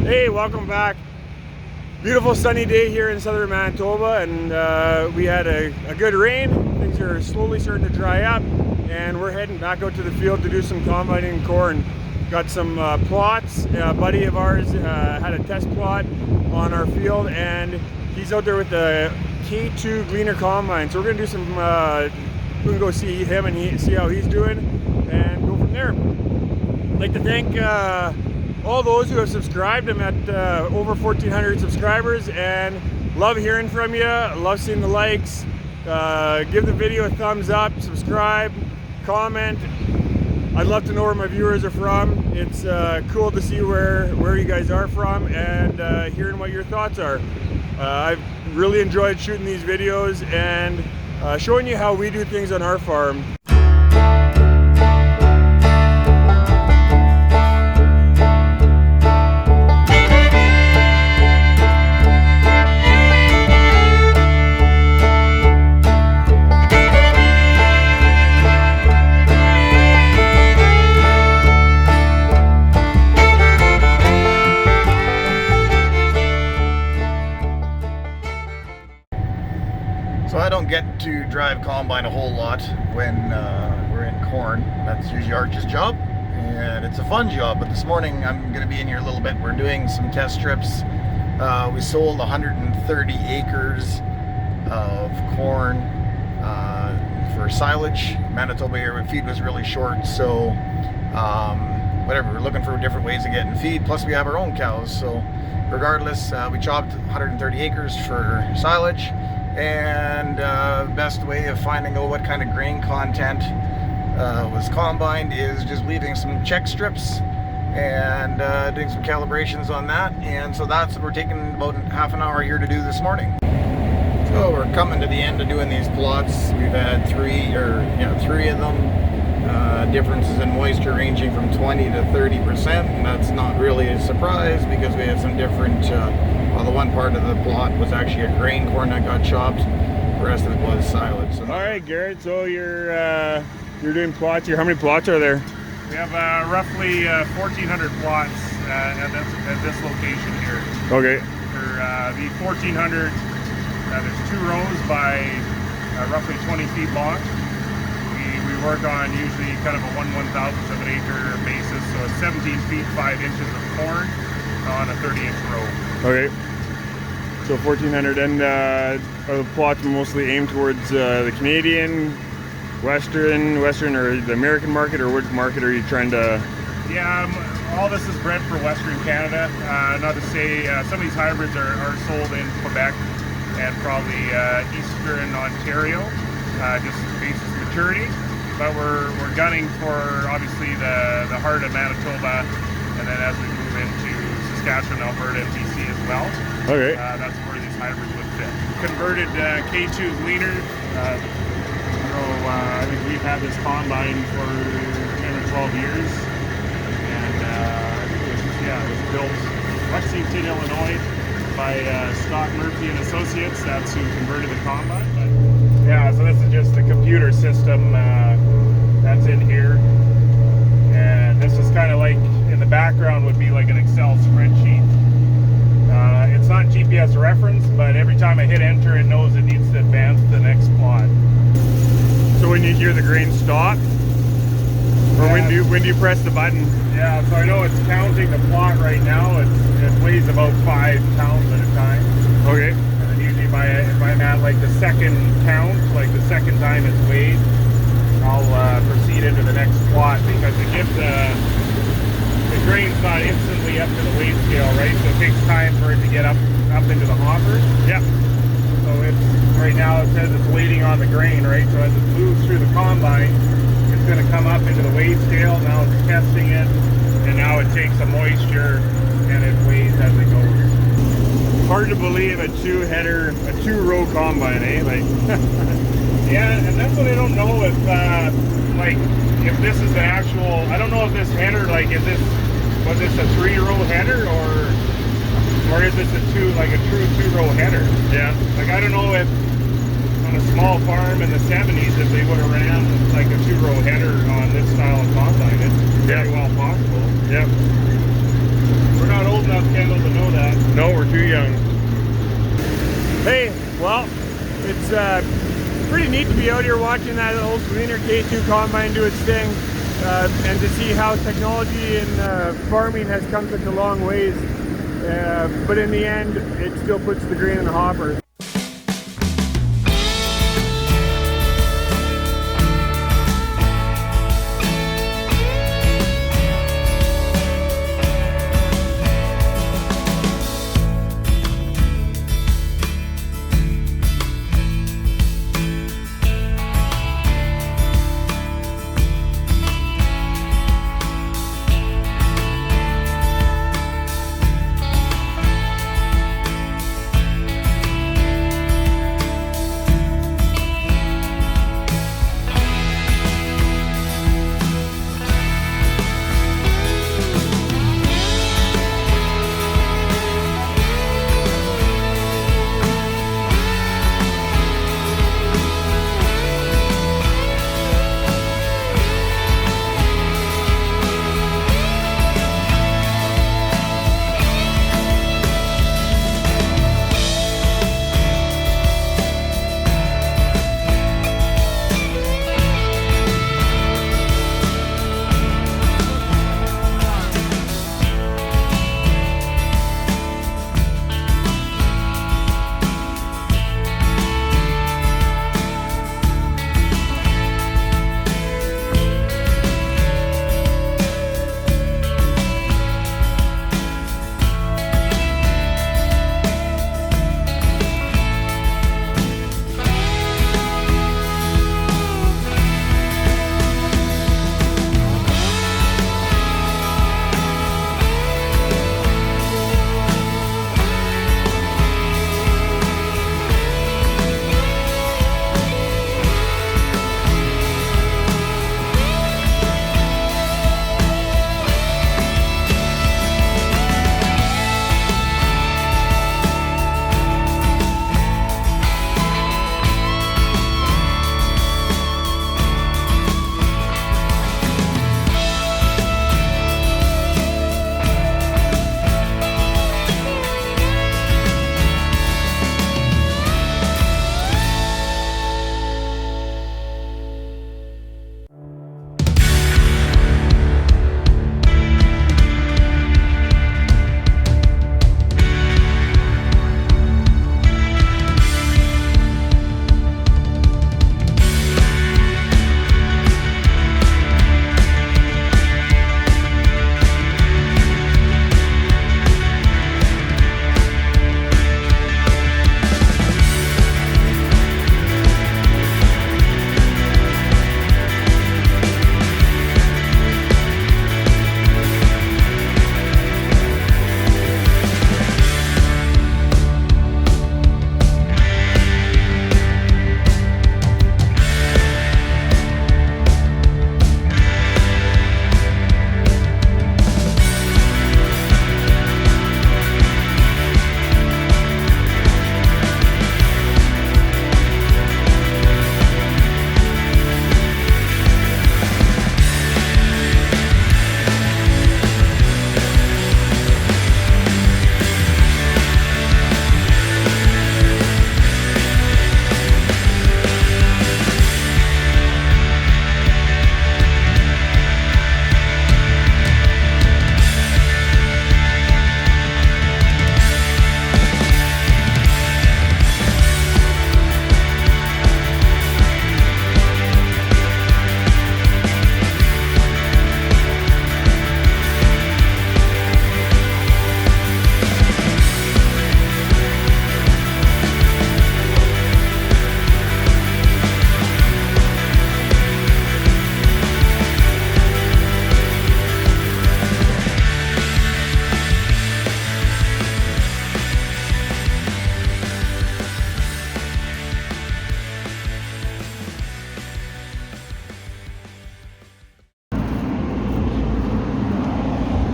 Hey, welcome back. Beautiful sunny day here in southern Manitoba, and we had a good rain. Things are slowly starting to dry up, and we're heading back out to the field to do some combining corn. Got some plots. A buddy of ours had a test plot on our field, and he's out there with the K2 Gleaner combine. So we're gonna do some. We can go see him and see how he's doing, and go from there. I'd like to thank all those who have subscribed. I'm at over 1,400 subscribers, and love hearing from you. Love seeing the likes. Give the video a thumbs up, subscribe, comment. I'd love to know where my viewers are from. It's cool to see where you guys are from, and hearing what your thoughts are. I've really enjoyed shooting these videos and showing you how we do things on our farm. So I don't get to drive combine a whole lot when we're in corn. That's usually Arch's job, and it's a fun job. But this morning I'm going to be in here a little bit. We're doing some test strips. We sold 130 acres of corn for silage. Manitoba here, feed was really short, so whatever. We're looking for different ways of getting feed. Plus we have our own cows, so regardless, we chopped 130 acres for silage. And best way of finding out what kind of grain content was combined is just leaving some check strips and doing some calibrations on that. And so that's what we're taking about half an hour here to do this morning. So we're coming to the end of doing these plots. We've had three of them. Differences in moisture ranging from 20 to 30%, and that's not really a surprise because we had some different. Well, the one part of the plot was actually a grain corn that got chopped. The rest of it was silage. So. All right, Garrett. So you're doing plots here. How many plots are there? We have roughly 1,400 plots at this location here. Okay. For the 1,400, there's 2 rows by roughly 20 feet long. We work on usually kind of a 1/1000th of an acre basis, so it's 17 feet 5 inches of corn on a 30-inch row. Okay. So 1,400, and are the plots mostly aimed towards the Canadian, Western, or the American market, or which market are you trying to? Yeah, all this is bred for Western Canada. Not to say some of these hybrids are sold in Quebec and probably Eastern Ontario, just basis maturity. But we're gunning for obviously the heart of Manitoba, and then as we move into Saskatchewan, Alberta, and BC as well. Okay. That's where these hybrids would fit. Converted K2 Gleaner. I think we've had this combine for 10 or 12 years, and it was built in Lexington, Illinois, by Scott Murphy and Associates. That's who converted the combine. But, yeah, so this is just the computer system that's in here, and this is kind of like in the background would be like an Excel spreadsheet. It's not GPS reference, but every time I hit enter, it knows it needs to advance to the next plot. So when you hear the grain stop, or yeah, when do you press the button? Yeah, so I know it's counting the plot right now. It weighs about 5 pounds at a time. Okay. And then usually if I'm at like the second count, like the second time it's weighed, I'll proceed into the next plot, because it gives the grain's not instantly up to the weight scale, right? So it takes time for it to get up into the hopper. Yeah. So it's right now it says it's waiting on the grain, right? So as it moves through the combine, it's going to come up into the weight scale. Now it's testing it, and now it takes a moisture and it weighs as it goes. Hard to believe a 2-row combine, eh? Like. Yeah, and that's what I don't know if if this is the actual. I don't know if this header, was this a 3-row header or is this a true 2-row header? Yeah. Like, I don't know if on a small farm in the 70s if they would have ran like a 2-row header on this style of combine. It's very well possible. Yeah. We're not old enough enough candle to know that. No, we're too young. Hey, well, it's pretty neat to be out here watching that old Gleaner K2 combine do its thing, and to see how technology in farming has come such a long ways. But in the end, it still puts the grain in the hopper.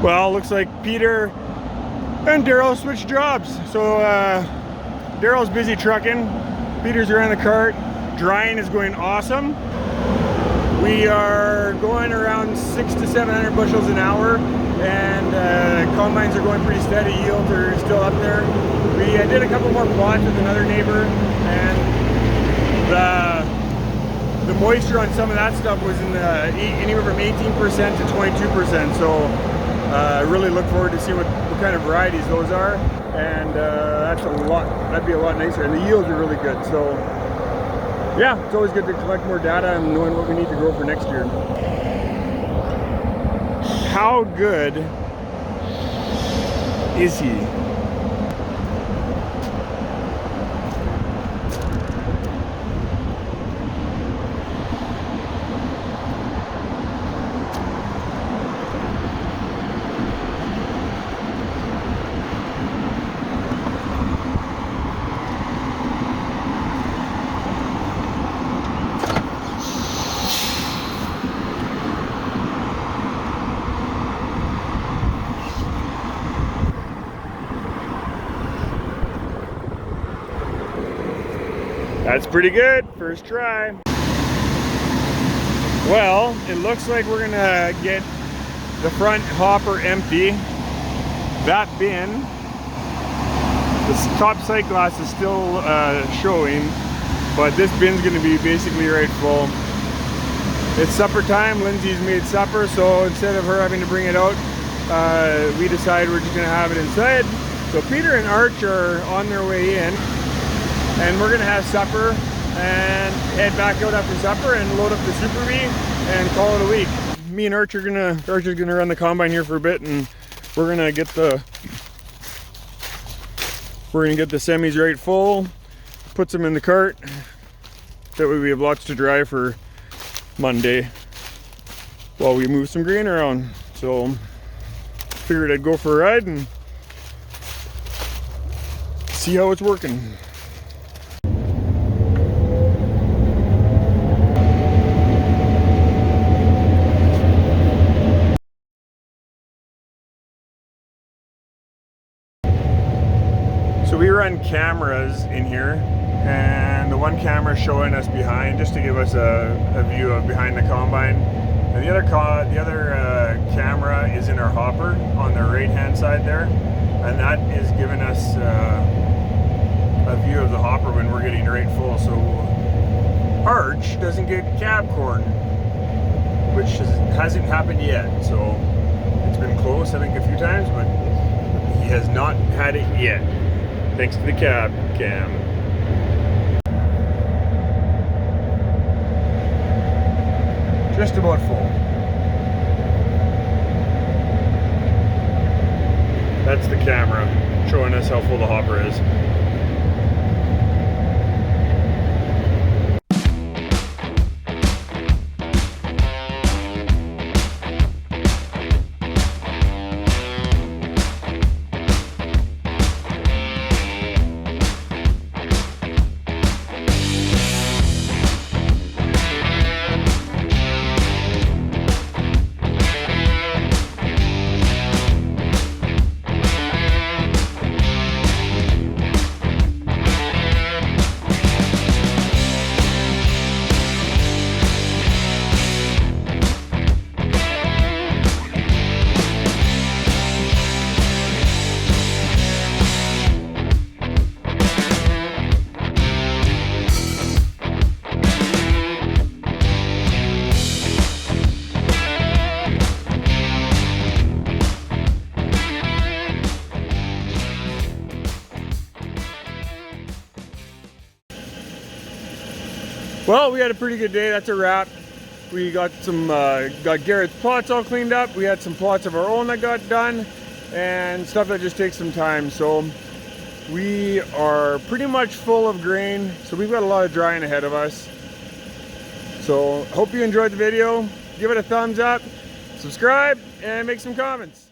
Well, looks like Peter and Daryl switched jobs. So Daryl's busy trucking, Peter's around the cart. Drying is going awesome. We are going around 600 to 700 bushels an hour, and combines are going pretty steady. Yields are still up there. We did a couple more plots with another neighbor, and the moisture on some of that stuff was in anywhere from 18% to 22%. So I really look forward to see what kind of varieties those are, and that's a lot. That'd be a lot nicer, and the yields are really good. So yeah, it's always good to collect more data and knowing what we need to grow for next year. How good is he? That's pretty good, first try. Well, it looks like we're gonna get the front hopper empty. That bin, the top sight glass is still showing, but this bin's gonna be basically right full. It's supper time, Lindsay's made supper, so instead of her having to bring it out, we decided we're just gonna have it inside. So Peter and Arch are on their way in, and we're gonna have supper and head back out after supper and load up the Super Bee and call it a week. Me and Arch are gonna run the combine here for a bit, and we're gonna get the semis right full, put them in the cart. That way we have lots to dry for Monday while we move some grain around. So figured I'd go for a ride and see how it's working. So we run cameras in here, and the one camera showing us behind, just to give us a view of behind the combine. And the other camera is in our hopper on the right hand side there, and that is giving us a view of the hopper when we're getting right full. So Arch doesn't get cab corn, which hasn't happened yet. So it's been close, I think, a few times, but he has not had it yet, thanks to the cab cam. Just about full. That's the camera showing us how full the hopper is. Well, we had a pretty good day. That's a wrap. We got got Garrett's plots all cleaned up. We had some plots of our own that got done, and stuff that just takes some time. So we are pretty much full of grain. So we've got a lot of drying ahead of us. So hope you enjoyed the video. Give it a thumbs up, subscribe, and make some comments.